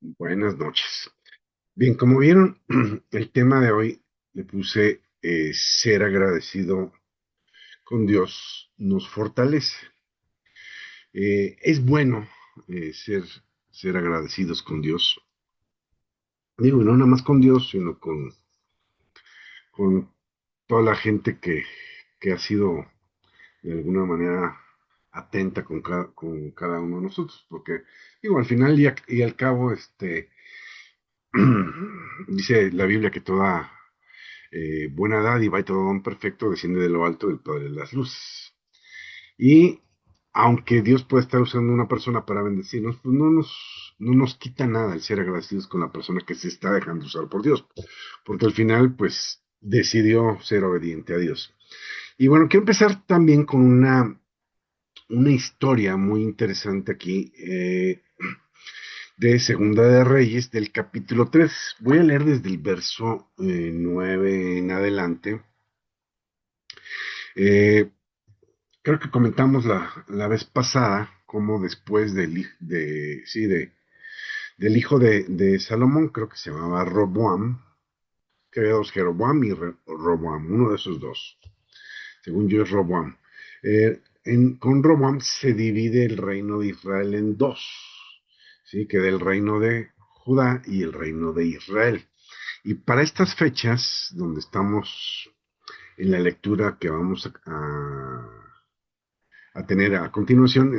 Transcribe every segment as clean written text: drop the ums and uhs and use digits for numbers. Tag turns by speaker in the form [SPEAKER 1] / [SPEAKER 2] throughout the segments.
[SPEAKER 1] Buenas noches. Bien, como vieron, el tema de hoy le puse ser agradecido con Dios nos fortalece. Es bueno ser agradecidos con Dios. Digo, y no nada más con Dios, sino con toda la gente que ha sido de alguna manera atenta con cada uno de nosotros. Porque, digo, al final y al cabo, dice la Biblia que toda buena dádiva y todo don perfecto desciende de lo alto del Padre de las Luces. Y aunque Dios puede estar usando una persona para bendecirnos, pues no nos quita nada el ser agradecidos con la persona que se está dejando usar por Dios, porque al final, pues, decidió ser obediente a Dios. Y bueno, quiero empezar también con una historia muy interesante aquí de Segunda de Reyes, del capítulo 3. Voy a leer desde el verso 9 en adelante. Eh, Creo que comentamos la vez pasada cómo después del hijo de Salomón, creo que se llamaba Roboam, que había dos, Jeroboam y Roboam, uno de esos dos. Según yo es Roboam. Con Roboam se divide el reino de Israel en dos, ¿sí? Queda el reino de Judá y el reino de Israel. Y para estas fechas, donde estamos en la lectura que vamos a tener a continuación,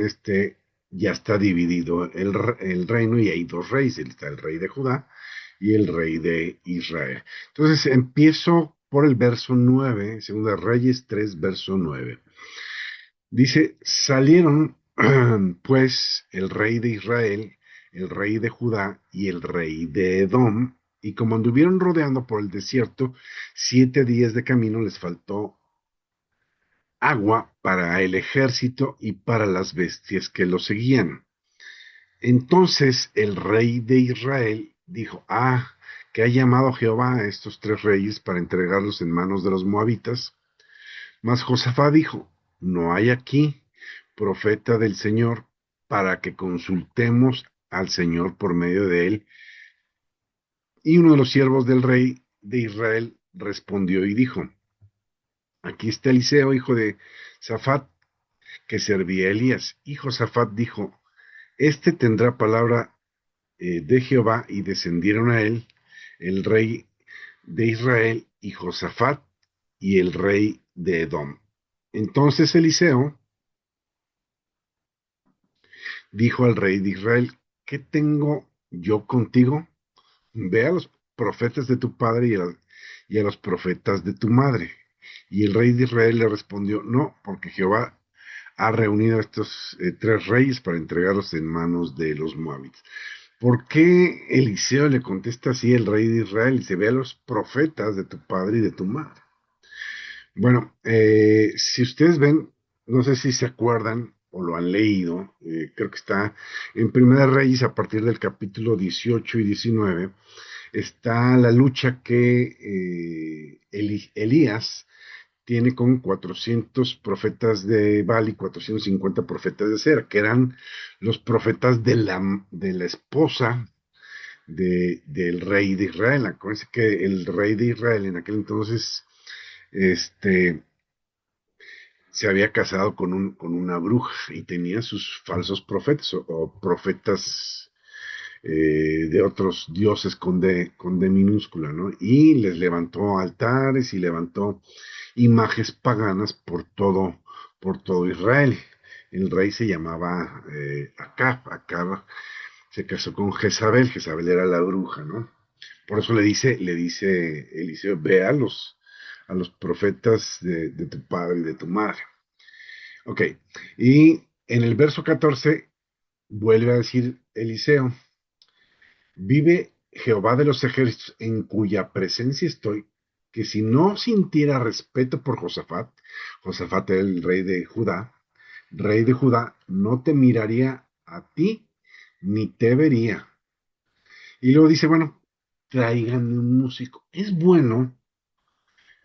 [SPEAKER 1] ya está dividido el reino y hay dos reyes, está el rey de Judá y el rey de Israel. Entonces empiezo por el verso 9, Segunda Reyes 3, verso 9. Dice, salieron pues el rey de Israel, el rey de Judá y el rey de Edom, y como anduvieron rodeando por el desierto, 7 días de camino les faltó agua para el ejército y para las bestias que lo seguían. Entonces el rey de Israel dijo, que ha llamado Jehová a estos tres reyes para entregarlos en manos de los moabitas. Mas Josafat dijo, no hay aquí profeta del Señor para que consultemos al Señor por medio de él. Y uno de los siervos del rey de Israel respondió y dijo, aquí está Eliseo, hijo de Safat, que servía a Elías. Y Josafat dijo, este tendrá palabra de Jehová, y descendieron a él el rey de Israel y Josafat y el rey de Edom. Entonces Eliseo dijo al rey de Israel, ¿qué tengo yo contigo? Ve a los profetas de tu padre y a los profetas de tu madre. Y el rey de Israel le respondió, no, porque Jehová ha reunido a estos tres reyes para entregarlos en manos de los moabitas. ¿Por qué Eliseo le contesta así al rey de Israel? Y se ve a los profetas de tu padre y de tu madre. Bueno, si ustedes ven, no sé si se acuerdan o lo han leído, creo que está en Primera Reyes a partir del capítulo 18 y 19, está la lucha que Elías tiene con 400 profetas de Baal y 450 profetas de Cera, que eran los profetas de la esposa del rey de Israel. Acuérdense que el rey de Israel en aquel entonces este, se había casado con una bruja y tenía sus falsos profetas o profetas de otros dioses con D minúscula, ¿no? Y les levantó altares y levantó imágenes paganas por todo Israel. El rey se llamaba Acab se casó con Jezabel. Jezabel era la bruja, ¿no? Por eso le dice Eliseo, ve a los profetas de tu padre y de tu madre. Ok, y en el verso 14 vuelve a decir Eliseo, vive Jehová de los ejércitos en cuya presencia estoy, que si no sintiera respeto por Josafat, Josafat era el rey de Judá, no te miraría a ti ni te vería. Y luego dice, bueno, tráiganme un músico. Es bueno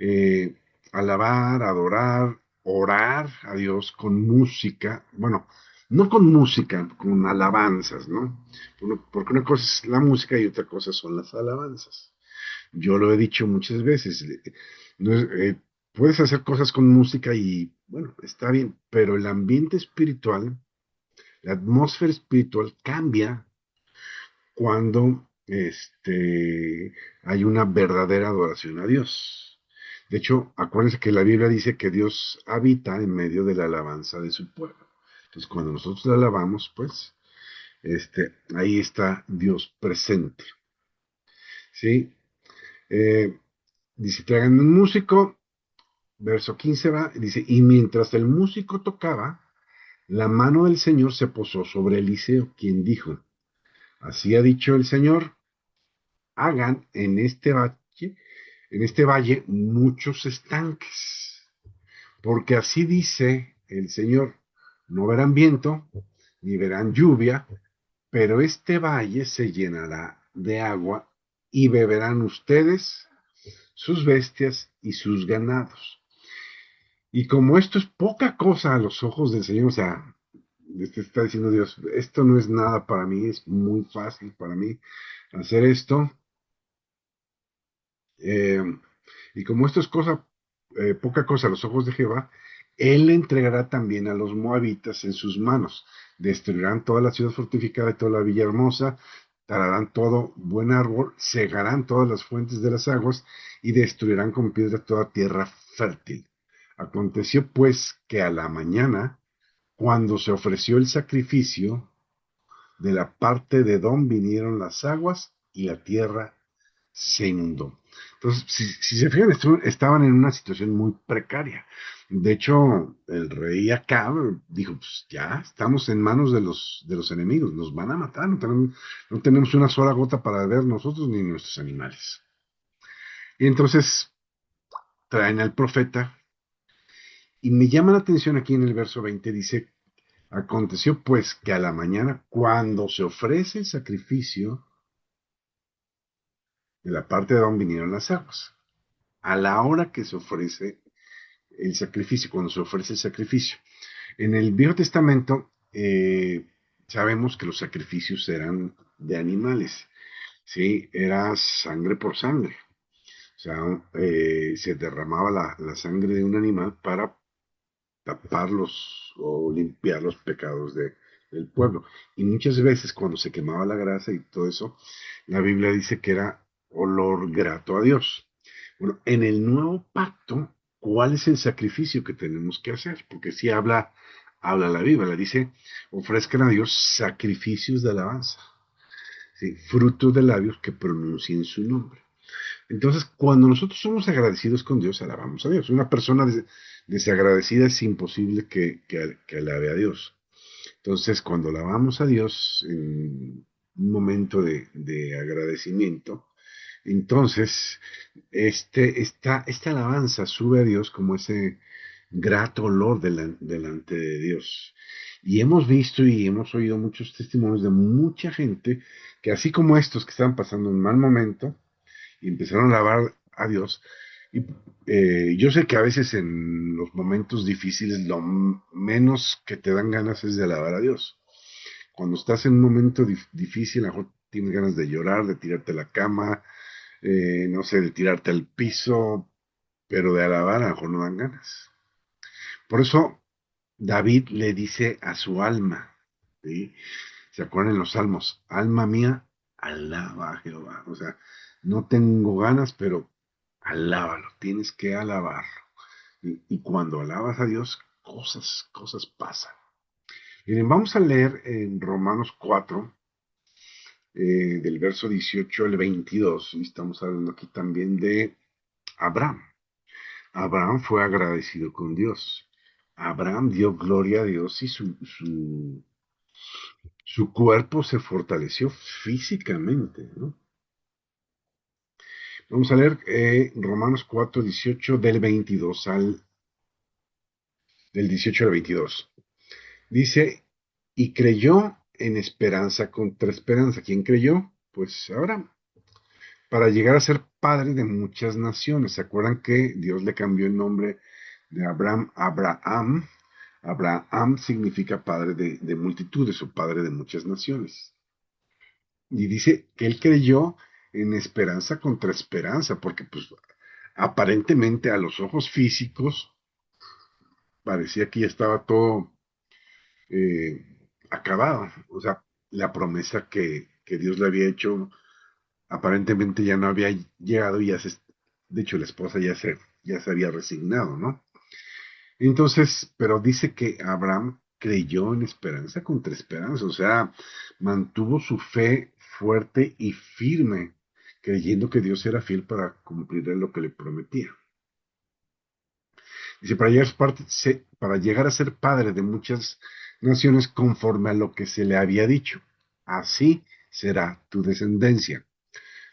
[SPEAKER 1] eh, alabar, adorar, orar a Dios con música. Bueno, no con música, con alabanzas, ¿no? Porque una cosa es la música y otra cosa son las alabanzas. Yo lo he dicho muchas veces, no puedes hacer cosas con música y, bueno, está bien, pero el ambiente espiritual, la atmósfera espiritual cambia cuando hay una verdadera adoración a Dios. De hecho, acuérdense que la Biblia dice que Dios habita en medio de la alabanza de su pueblo. Entonces, cuando nosotros le alabamos, pues, ahí está Dios presente. ¿Sí? Eh, Dice, traigan un músico, verso 15 va, dice, y mientras el músico tocaba, la mano del Señor se posó sobre Eliseo, quien dijo, así ha dicho el Señor, hagan en este valle muchos estanques, porque así dice el Señor, no verán viento, ni verán lluvia, pero este valle se llenará de agua y beberán ustedes, sus bestias y sus ganados. Y como esto es poca cosa a los ojos del Señor, o sea, está diciendo Dios, esto no es nada para mí, es muy fácil para mí hacer esto. Eh, y como esto es poca cosa a los ojos de Jehová, él le entregará también a los moabitas en sus manos. Destruirán toda la ciudad fortificada y toda la villa hermosa, talarán todo buen árbol, cegarán todas las fuentes de las aguas y destruirán con piedra toda tierra fértil. Aconteció pues que a la mañana, cuando se ofreció el sacrificio, de la parte de Edom vinieron las aguas y la tierra se inundó. Entonces, si se fijan, estaban en una situación muy precaria. De hecho, el rey Acab dijo, pues ya estamos en manos de los enemigos, nos van a matar, no tenemos una sola gota para beber nosotros ni nuestros animales. Y entonces traen al profeta y me llama la atención aquí en el verso 20, dice, aconteció pues que a la mañana, cuando se ofrece el sacrificio, de la parte de donde vinieron las aguas. A la hora que se ofrece el sacrificio, cuando se ofrece el sacrificio. En el Viejo Testamento sabemos que los sacrificios eran de animales, ¿sí? Era sangre por sangre. O sea, se derramaba la sangre de un animal para tapar o limpiar los pecados del pueblo. Y muchas veces cuando se quemaba la grasa y todo eso, la Biblia dice que era olor grato a Dios. Bueno, en el nuevo pacto, ¿cuál es el sacrificio que tenemos que hacer? Porque si habla la Biblia, dice, ofrezcan a Dios sacrificios de alabanza, ¿sí? Frutos de labios que pronuncien su nombre. Entonces, cuando nosotros somos agradecidos con Dios, alabamos a Dios. Una persona desagradecida es imposible que alabe a Dios. Entonces, cuando alabamos a Dios en un momento de agradecimiento, entonces esta alabanza sube a Dios como ese grato olor delante de Dios. Y hemos visto y hemos oído muchos testimonios de mucha gente que así como estos que estaban pasando un mal momento, y empezaron a alabar a Dios. Y yo sé que a veces en los momentos difíciles lo menos que te dan ganas es de alabar a Dios. Cuando estás en un momento difícil, a lo mejor tienes ganas de llorar, de tirarte a la cama, no sé, de tirarte al piso, pero de alabar a lo mejor no dan ganas. Por eso David le dice a su alma, ¿sí? ¿Se acuerdan en los salmos? Alma mía, alaba a Jehová. O sea, no tengo ganas, pero alábalo, tienes que alabarlo. Y cuando alabas a Dios, cosas pasan. Miren, vamos a leer en Romanos 4, del verso 18 al 22, y estamos hablando aquí también de Abraham. Abraham fue agradecido con Dios. Abraham dio gloria a Dios y su cuerpo se fortaleció físicamente, ¿no? Vamos a leer Romanos 4, 18 del 18 al 22. Dice, y creyó en esperanza contra esperanza. ¿Quién creyó? Pues Abraham. Para llegar a ser padre de muchas naciones. ¿Se acuerdan que Dios le cambió el nombre de Abraham a Abraham Abraham significa padre de multitudes o padre de muchas naciones. Y dice que él creyó en esperanza contra esperanza, porque pues aparentemente a los ojos físicos parecía que ya estaba todo eh, acabado. O sea, la promesa que Dios le había hecho aparentemente ya no había llegado y de hecho la esposa ya se había resignado, ¿no? Entonces, pero dice que Abraham creyó en esperanza contra esperanza, o sea, mantuvo su fe fuerte y firme, creyendo que Dios era fiel para cumplir lo que le prometía. Dice, para llegar a ser padre de muchas naciones conforme a lo que se le había dicho, así será tu descendencia.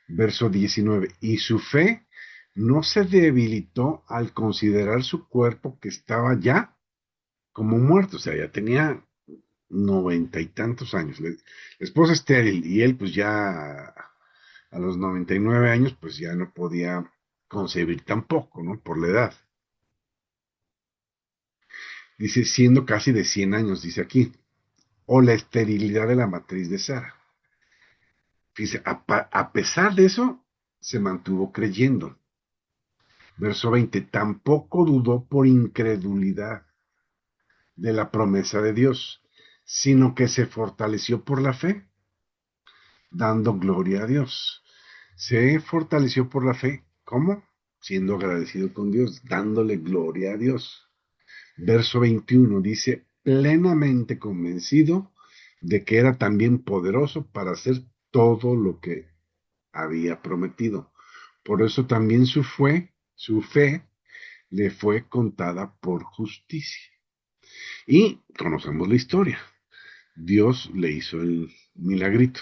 [SPEAKER 1] Verso 19. Y su fe no se debilitó al considerar su cuerpo que estaba ya como muerto, o sea, ya tenía 90 y tantos años. La esposa estéril y él pues ya a los 99 años pues ya no podía concebir tampoco, ¿no? Por la edad. Dice, siendo casi de 100 años, dice aquí, o la esterilidad de la matriz de Sara. Dice, a pesar de eso, se mantuvo creyendo. Verso 20, tampoco dudó por incredulidad de la promesa de Dios, sino que se fortaleció por la fe, dando gloria a Dios. Se fortaleció por la fe, ¿cómo? Siendo agradecido con Dios, dándole gloria a Dios. Verso 21 dice, plenamente convencido de que era también poderoso para hacer todo lo que había prometido. Por eso también su fe le fue contada por justicia. Y conocemos la historia. Dios le hizo el milagrito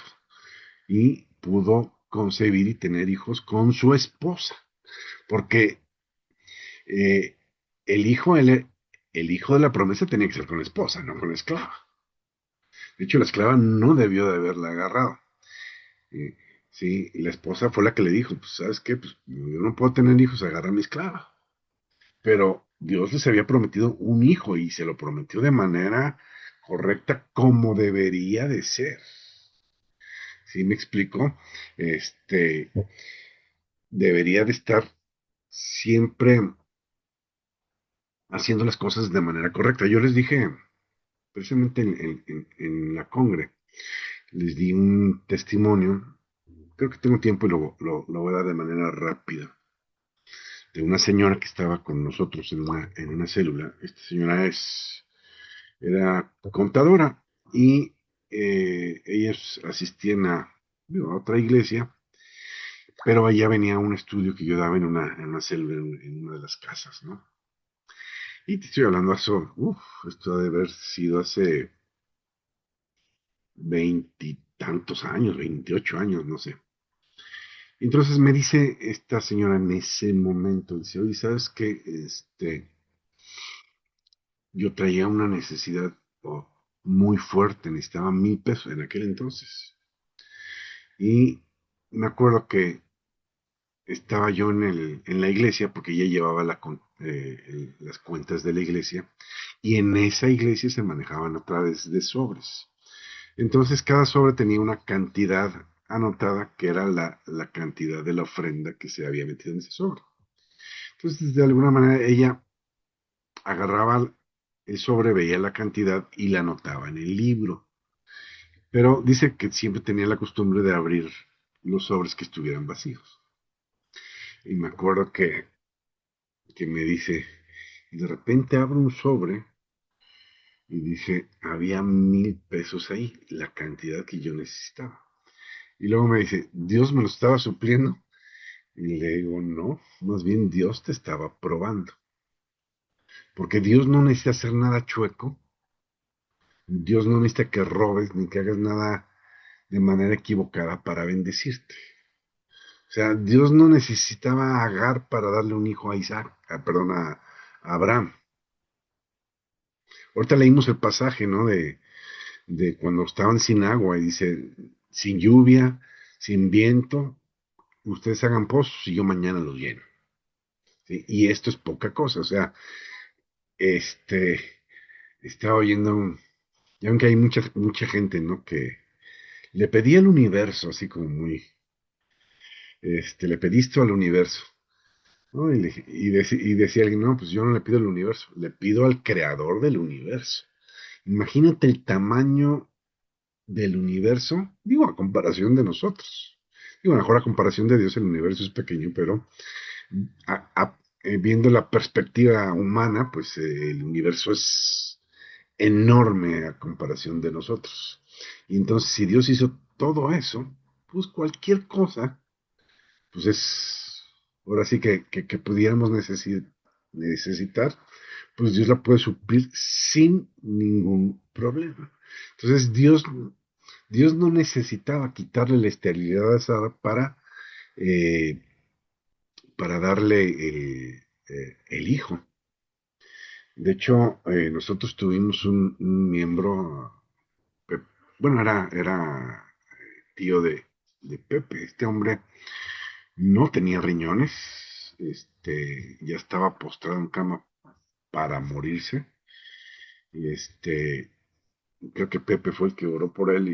[SPEAKER 1] y pudo concebir y tener hijos con su esposa, porque eh, el hijo, el hijo de la promesa tenía que ser con la esposa, no con la esclava. De hecho, la esclava no debió de haberla agarrado. Eh, sí, la esposa fue la que le dijo, pues, ¿sabes qué? Pues yo no puedo tener hijos, agarra a mi esclava. Pero Dios les había prometido un hijo y se lo prometió de manera correcta como debería de ser. ¿Sí me explico? Este, debería de estar siempre haciendo las cosas de manera correcta. Yo les dije, precisamente en la congre, les di un testimonio, creo que tengo tiempo y lo voy a dar de manera rápida, de una señora que estaba con nosotros en una célula. Esta señora era contadora y ellos asistían digo, a otra iglesia, pero allá venía un estudio que yo daba en una célula, en una de las casas, ¿no? Y te estoy hablando eso, esto ha de haber sido hace veintitantos años, 28 años, no sé. Entonces me dice esta señora en ese momento, dice, oye, ¿sabes qué? Yo traía una necesidad muy fuerte, necesitaba 1,000 pesos en aquel entonces. Y me acuerdo que estaba yo en la iglesia, porque ella llevaba las cuentas de la iglesia, y en esa iglesia se manejaban a través de sobres. Entonces cada sobre tenía una cantidad anotada que era la cantidad de la ofrenda que se había metido en ese sobre. Entonces, de alguna manera, ella agarraba el sobre, veía la cantidad y la anotaba en el libro. Pero dice que siempre tenía la costumbre de abrir los sobres que estuvieran vacíos. Y me acuerdo que me dice, de repente abro un sobre y dice, había 1,000 pesos ahí, la cantidad que yo necesitaba. Y luego me dice, Dios me lo estaba supliendo. Y le digo, no, más bien Dios te estaba probando. Porque Dios no necesita hacer nada chueco. Dios no necesita que robes ni que hagas nada de manera equivocada para bendecirte. O sea, Dios no necesitaba a Agar para darle un hijo a Isaac, perdón, a Abraham. Ahorita leímos el pasaje, ¿no? De cuando estaban sin agua y dice, sin lluvia, sin viento, ustedes hagan pozos y yo mañana los lleno. ¿Sí? Y esto es poca cosa, o sea, este, estaba oyendo, ya ven que hay mucha gente, ¿no? Que le pedía al universo, así como muy, le pediste al universo, ¿no? Y decía alguien, no, pues yo no le pido al universo, le pido al creador del universo. Imagínate el tamaño del universo, digo, a comparación de nosotros. Digo, a lo mejor a comparación de Dios el universo es pequeño, pero viendo la perspectiva humana, pues el universo es enorme a comparación de nosotros. Y entonces, si Dios hizo todo eso, pues cualquier cosa, pues es, ahora sí que pudiéramos necesitar, pues Dios la puede suplir sin ningún problema. Entonces, Dios no necesitaba quitarle la esterilidad a Sara eh, para darle el hijo. De hecho, nosotros tuvimos un miembro, Pe- bueno, era tío de Pepe. Este hombre no tenía riñones, ya estaba postrado en cama para morirse. Y creo que Pepe fue el que oró por él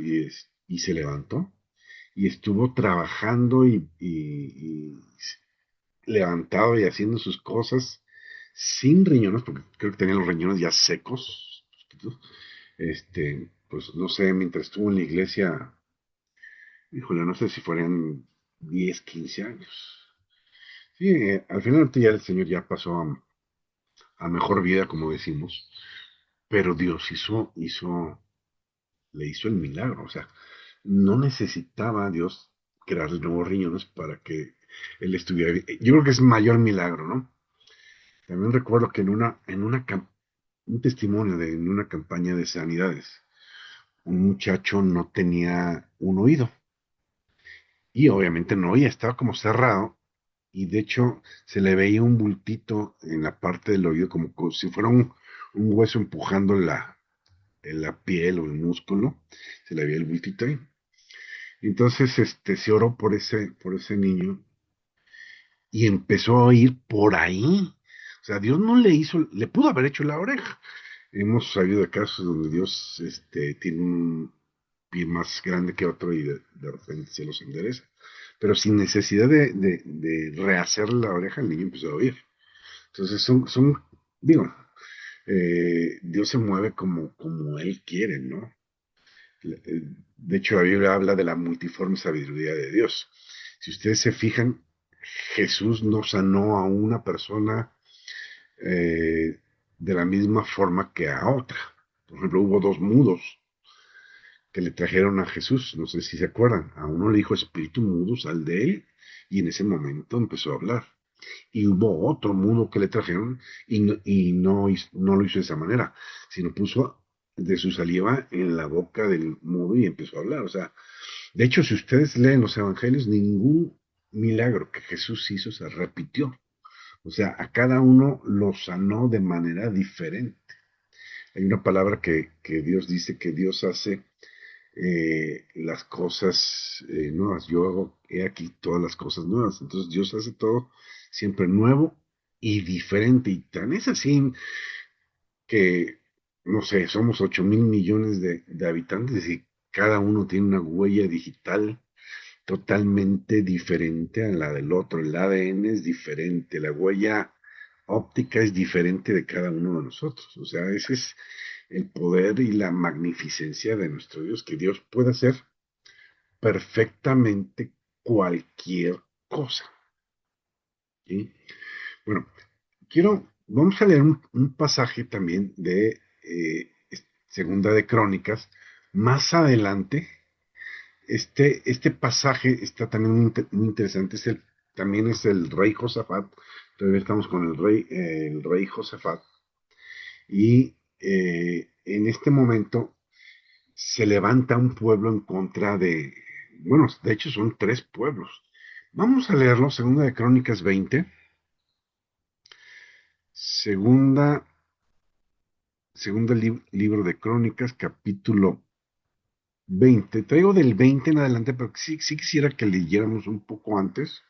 [SPEAKER 1] y se levantó. Y estuvo trabajando y levantado y haciendo sus cosas sin riñones, porque creo que tenía los riñones ya secos. Pues no sé, mientras estuvo en la iglesia, híjole, no sé si fueran 10 15 años. Sí, al final ya el Señor ya pasó a mejor vida, como decimos, pero Dios le hizo el milagro, o sea, no necesitaba Dios crear nuevos riñones para que él estuviera bien. Yo creo que es mayor milagro, ¿no? También recuerdo que un testimonio en una campaña de sanidades, un muchacho no tenía un oído y obviamente no oía, estaba como cerrado y de hecho se le veía un bultito en la parte del oído como si fuera un hueso empujando en la piel o el músculo, se le veía el bultito ahí. Entonces se oró por ese niño y empezó a oír por ahí. O sea, Dios no le hizo, le pudo haber hecho la oreja. Hemos sabido de casos donde Dios tiene un pie más grande que otro y de repente se los endereza. Pero sin necesidad de rehacer la oreja, el niño empezó a oír. Entonces digo, Dios se mueve como Él quiere, ¿no? De hecho, la Biblia habla de la multiforme sabiduría de Dios. Si ustedes se fijan, Jesús no sanó a una persona de la misma forma que a otra. Por ejemplo, hubo dos mudos que le trajeron a Jesús, no sé si se acuerdan. A uno le dijo, espíritu mudo, sal de él, y en ese momento empezó a hablar. Y hubo otro mudo que le trajeron no lo hizo de esa manera, sino puso de su saliva en la boca del mudo y empezó a hablar. O sea, de hecho, si ustedes leen los evangelios, ningún milagro que Jesús hizo se repitió. O sea, a cada uno lo sanó de manera diferente. Hay una palabra que Dios dice que Dios hace las cosas nuevas. Yo hago, he aquí todas las cosas nuevas. Entonces Dios hace todo siempre nuevo y diferente. Y tan es así que, no sé, somos 8.000 millones de habitantes y cada uno tiene una huella digital totalmente diferente a la del otro. El ADN es diferente, la huella óptica es diferente de cada uno de nosotros. O sea, ese es el poder y la magnificencia de nuestro Dios, que Dios puede hacer perfectamente cualquier cosa. ¿Sí? Bueno, vamos a leer un pasaje también de Segunda de Crónicas. Más adelante, este pasaje está también muy interesante. También es el rey Josafat. Todavía estamos con el rey Josafat. Y en este momento se levanta un pueblo en contra bueno, de hecho son tres pueblos. Vamos a leerlo, Segunda de Crónicas 20, segunda, libro de Crónicas, capítulo 20. Traigo del 20 en adelante, pero sí quisiera que leyéramos un poco antes.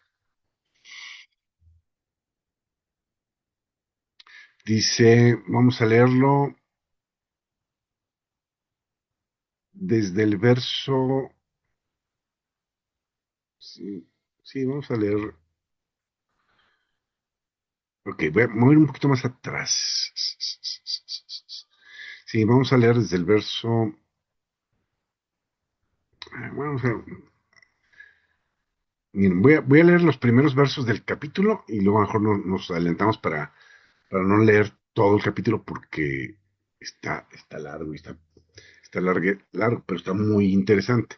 [SPEAKER 1] Dice, vamos a leerlo, desde el verso, sí, sí, vamos a leer, ok, voy a mover un poquito más atrás. Sí, vamos a leer desde el verso, vamos a, miren, voy a leer los primeros versos del capítulo y luego a lo mejor nos adelantamos para no leer todo el capítulo porque está largo y está largo, pero está muy interesante.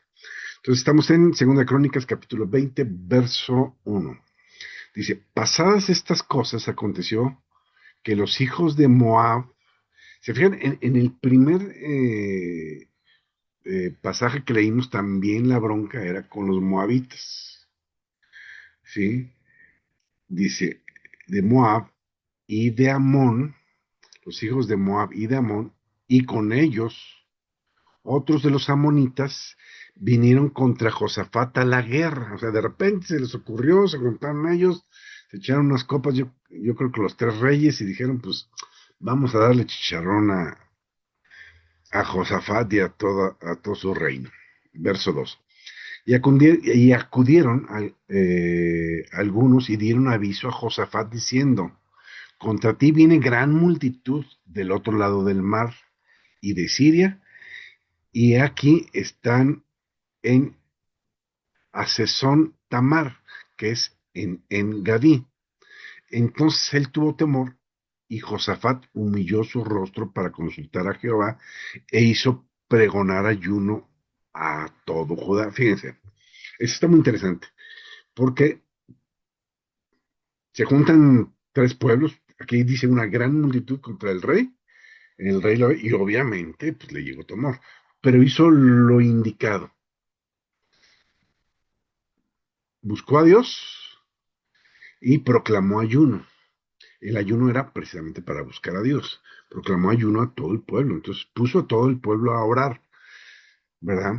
[SPEAKER 1] Entonces estamos en Segunda Crónicas, capítulo 20, verso 1. Dice, pasadas estas cosas aconteció que los hijos de Moab, se fijan, en el primer pasaje que leímos también la bronca era con los moabitas, ¿sí? Dice, de Moab y de Amón, los hijos de Moab y de Amón, y con ellos otros de los amonitas vinieron contra Josafat a la guerra. O sea, de repente se les ocurrió, se juntaron ellos, se echaron unas copas, yo creo que los tres reyes, y dijeron, pues vamos a darle chicharrón a Josafat y a todo su reino. Verso 2. Y acudieron algunos y dieron aviso a Josafat diciendo, contra ti viene gran multitud del otro lado del mar y de Siria, y aquí están en Asesón Tamar, que es en Gadí. Entonces él tuvo temor y Josafat humilló su rostro para consultar a Jehová e hizo pregonar ayuno a todo Judá. Fíjense, eso está muy interesante porque se juntan tres pueblos. Aquí dice una gran multitud contra el rey. Y obviamente pues, le llegó temor, pero hizo lo indicado. Buscó a Dios y proclamó ayuno. El ayuno era precisamente para buscar a Dios. Proclamó ayuno a todo el pueblo. Entonces puso a todo el pueblo a orar, ¿verdad?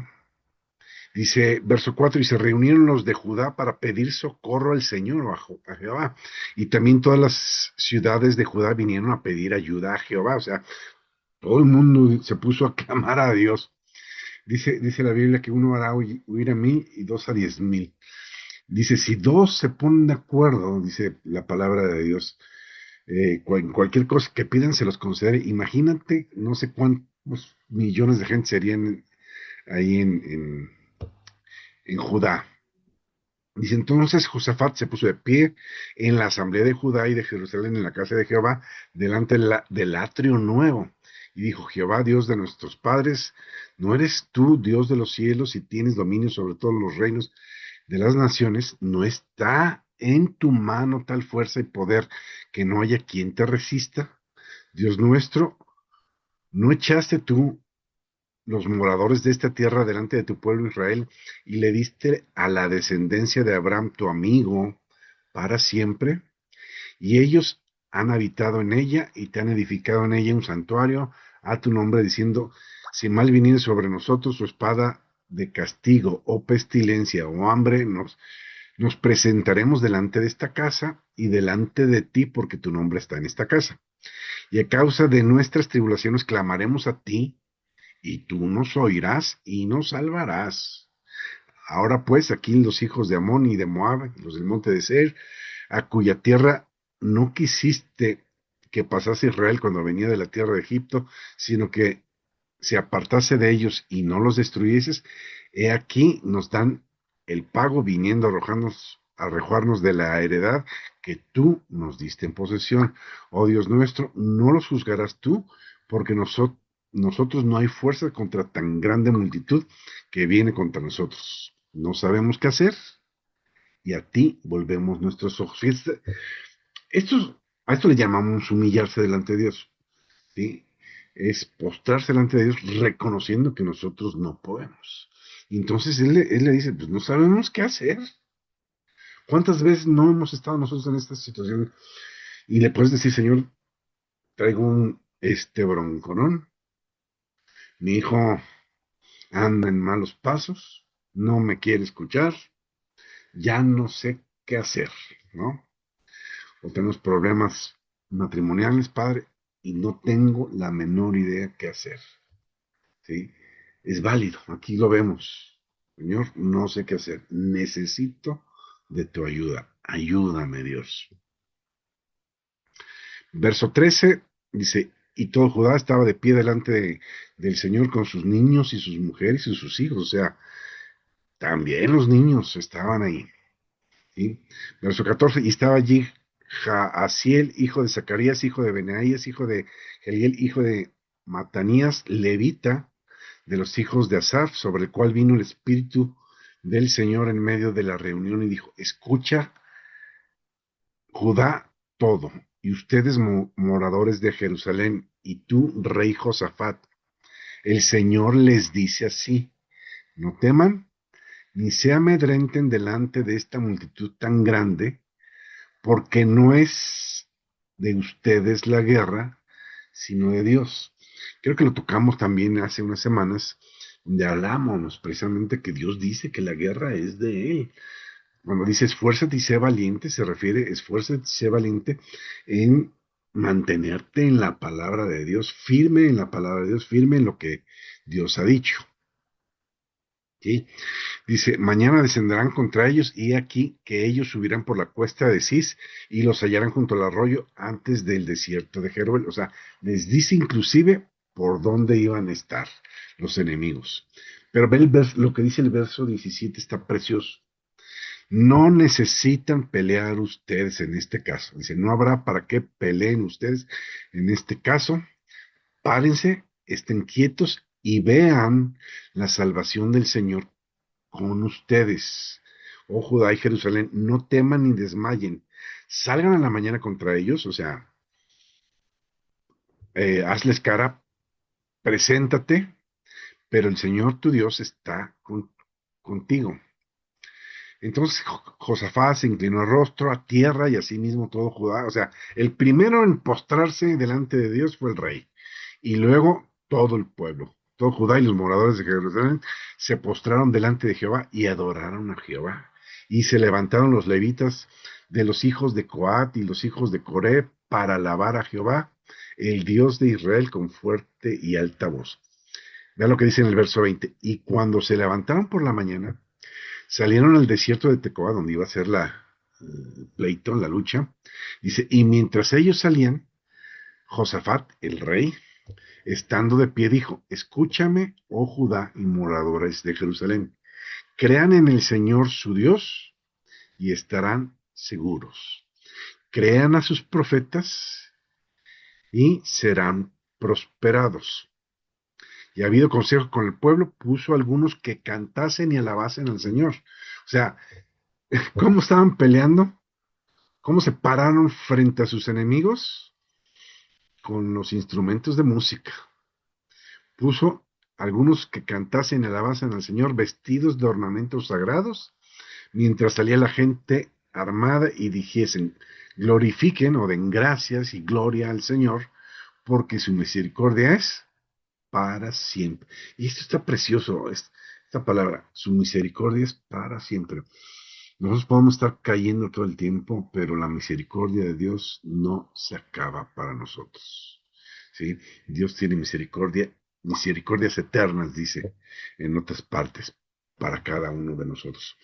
[SPEAKER 1] Dice, verso 4, y se reunieron los de Judá para pedir socorro al Señor, a Jehová. Y también todas las ciudades de Judá vinieron a pedir ayuda a Jehová. O sea, todo el mundo se puso a clamar a Dios. Dice la Biblia que uno hará huir a 1,000 y dos a 10,000. Dice, si dos se ponen de acuerdo, dice la palabra de Dios, cualquier cosa que pidan se los concederé. Imagínate, no sé cuántos millones de gente serían ahí en Judá. Dice entonces Josafat se puso de pie en la asamblea de Judá y de Jerusalén en la casa de Jehová, delante del atrio nuevo. Y dijo, Jehová, Dios de nuestros padres, ¿no eres tú Dios de los cielos y tienes dominio sobre todos los reinos de las naciones? ¿No está en tu mano tal fuerza y poder que no haya quien te resista? Dios nuestro, ¿no echaste tú los moradores de esta tierra delante de tu pueblo Israel y le diste a la descendencia de Abraham tu amigo para siempre? Y ellos han habitado en ella y te han edificado en ella un santuario a tu nombre, diciendo, si mal viniere sobre nosotros su espada de castigo o pestilencia o hambre, nos presentaremos delante de esta casa y delante de ti porque tu nombre está en esta casa. Y a causa de nuestras tribulaciones clamaremos a ti y tú nos oirás y nos salvarás. Ahora pues, aquí los hijos de Amón y de Moab, los del monte de Seir, a cuya tierra no quisiste que pasase Israel cuando venía de la tierra de Egipto, sino que se apartase de ellos y no los destruyeses, he aquí nos dan el pago viniendo a arrojarnos de la heredad que tú nos diste en posesión. Oh Dios nuestro, no los juzgarás tú, porque nosotros no hay fuerza contra tan grande multitud que viene contra nosotros. No sabemos qué hacer y a ti volvemos nuestros ojos. A esto le llamamos humillarse delante de Dios, ¿sí? Es postrarse delante de Dios reconociendo que nosotros no podemos. Y entonces él le dice, pues no sabemos qué hacer. ¿Cuántas veces no hemos estado nosotros en esta situación? Y le puedes decir, Señor, traigo bronconón, mi hijo anda en malos pasos, no me quiere escuchar, ya no sé qué hacer, ¿no? O tenemos problemas matrimoniales, padre, y no tengo la menor idea qué hacer, ¿sí? es válido. Aquí lo vemos. Señor, no sé qué hacer. Necesito de tu ayuda. Ayúdame, Dios. Verso 13 dice, y todo Judá estaba de pie delante del Señor con sus niños y sus mujeres y sus hijos. O sea, también los niños estaban ahí. ¿Sí? Verso 14, y estaba allí Jaasiel, hijo de Zacarías, hijo de Benaías, hijo de Geliel, hijo de Matanías, levita, de los hijos de Asaf, sobre el cual vino el Espíritu del Señor en medio de la reunión y dijo, escucha, Judá, todo, y ustedes moradores de Jerusalén, y tú, rey Josafat, el Señor les dice así, no teman, ni se amedrenten delante de esta multitud tan grande, porque no es de ustedes la guerra, sino de Dios. Creo que lo tocamos también hace unas semanas, donde hablamos precisamente que Dios dice que la guerra es de Él. Cuando dice esfuérzate y sé valiente, se refiere esfuérzate y sé valiente en mantenerte en la palabra de Dios, firme en la palabra de Dios, firme en lo que Dios ha dicho. ¿Sí? Dice, mañana descenderán contra ellos y aquí que ellos subirán por la cuesta de Cis y los hallarán junto al arroyo antes del desierto de Jeruel. O sea, les dice inclusive por dónde iban a estar los enemigos. Pero ve lo que dice el verso 17, está precioso. No necesitan pelear ustedes en este caso. Dice, no habrá para qué peleen ustedes en este caso. Párense, estén quietos y vean la salvación del Señor con ustedes. Oh Judá y Jerusalén, no teman ni desmayen. Salgan a la mañana contra ellos, o sea, hazles cara, preséntate, pero el Señor tu Dios está contigo. Entonces Josafat se inclinó el rostro a tierra y asimismo todo Judá. O sea, el primero en postrarse delante de Dios fue el rey. Y luego todo el pueblo, todo Judá y los moradores de Jerusalén se postraron delante de Jehová y adoraron a Jehová. Y se levantaron los levitas de los hijos de Coat y los hijos de Coré para alabar a Jehová, el Dios de Israel, con fuerte y alta voz. Vean lo que dice en el verso 20. Y cuando se levantaron por la mañana, salieron al desierto de Tecoa, donde iba a ser el pleito, la lucha. Dice, y mientras ellos salían, Josafat, el rey, estando de pie, dijo, escúchame, oh Judá y moradores de Jerusalén, crean en el Señor su Dios y estarán seguros. Crean a sus profetas y serán prosperados. Y ha habido consejo con el pueblo, puso a algunos que cantasen y alabasen al Señor. O sea, ¿cómo estaban peleando? ¿Cómo se pararon frente a sus enemigos? Con los instrumentos de música. Puso algunos que cantasen y alabasen al Señor vestidos de ornamentos sagrados, mientras salía la gente armada y dijesen, glorifiquen o den gracias y gloria al Señor, porque su misericordia es para siempre. Y esto está precioso, esta palabra, su misericordia es para siempre. Nosotros podemos estar cayendo todo el tiempo, pero la misericordia de Dios no se acaba para nosotros. ¿Sí? Dios tiene misericordia, misericordias eternas, dice en otras partes, para cada uno de nosotros.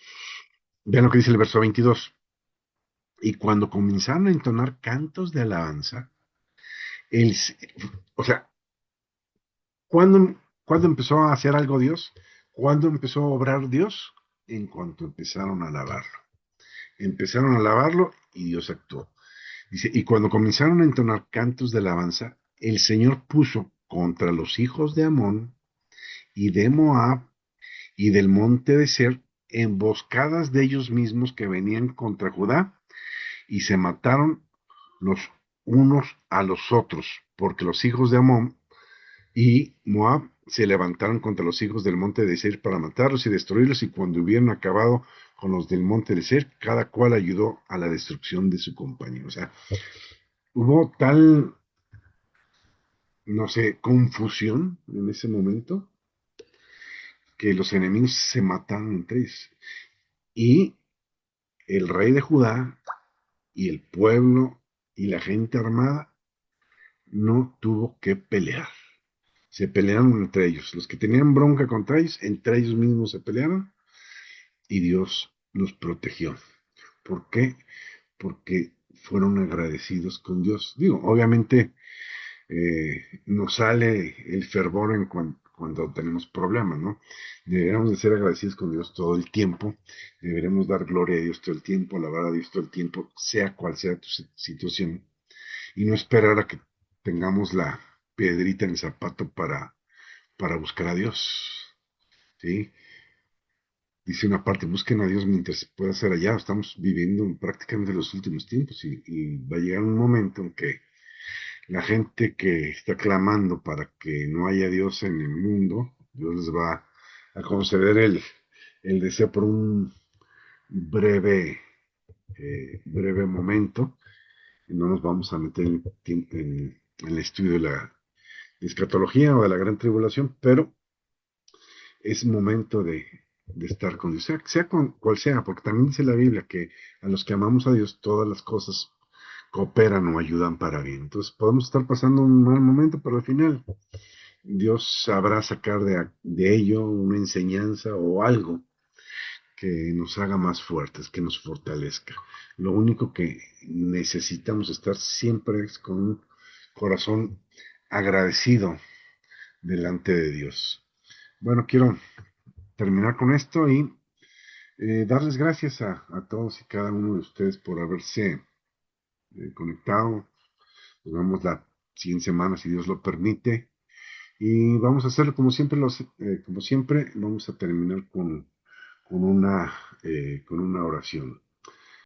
[SPEAKER 1] Vean lo que dice el verso 22. Y cuando comenzaron a entonar cantos de alabanza, el, o sea, ¿cuándo empezó a hacer algo Dios? ¿Cuándo empezó a obrar Dios? En cuanto empezaron a alabarlo. Empezaron a alabarlo y Dios actuó. Dice, y cuando comenzaron a entonar cantos de alabanza, el Señor puso contra los hijos de Amón y de Moab y del monte de Ser emboscadas de ellos mismos que venían contra Judá y se mataron los unos a los otros, porque los hijos de Amón y Moab se levantaron contra los hijos del monte de Seir para matarlos y destruirlos, y cuando hubieron acabado con los del monte de Seir, cada cual ayudó a la destrucción de su compañero. O sea, hubo tal, no sé, confusión en ese momento que los enemigos se mataron entre ellos. Y el rey de Judá y el pueblo y la gente armada no tuvo que pelear. Se pelearon entre ellos. Los que tenían bronca contra ellos, entre ellos mismos se pelearon y Dios los protegió. ¿Por qué? Porque fueron agradecidos con Dios. Digo, obviamente nos sale el fervor cuando tenemos problemas, ¿no? Deberíamos de ser agradecidos con Dios todo el tiempo, deberemos dar gloria a Dios todo el tiempo, alabar a Dios todo el tiempo, sea cual sea tu situación, y no esperar a que tengamos la piedrita en el zapato para buscar a Dios, ¿sí? Dice una parte, busquen a Dios mientras pueda ser allá. Estamos viviendo prácticamente los últimos tiempos y va a llegar un momento en que la gente que está clamando para que no haya Dios en el mundo, Dios les va a conceder el deseo por un breve, breve momento. No nos vamos a meter en el estudio de la escatología o de la gran tribulación, pero es momento de estar con Dios, sea cual sea, porque también dice la Biblia que a los que amamos a Dios todas las cosas cooperan o ayudan para bien. Entonces podemos estar pasando un mal momento, pero al final Dios sabrá sacar de ello una enseñanza o algo que nos haga más fuertes, que nos fortalezca. Lo único que necesitamos estar siempre es con un corazón agradecido delante de Dios. Bueno, quiero terminar con esto y darles gracias a todos y cada uno de ustedes por haberse conectado. Nos vemos la siguiente semana, si Dios lo permite. Y vamos a hacerlo como siempre, vamos a terminar con una oración.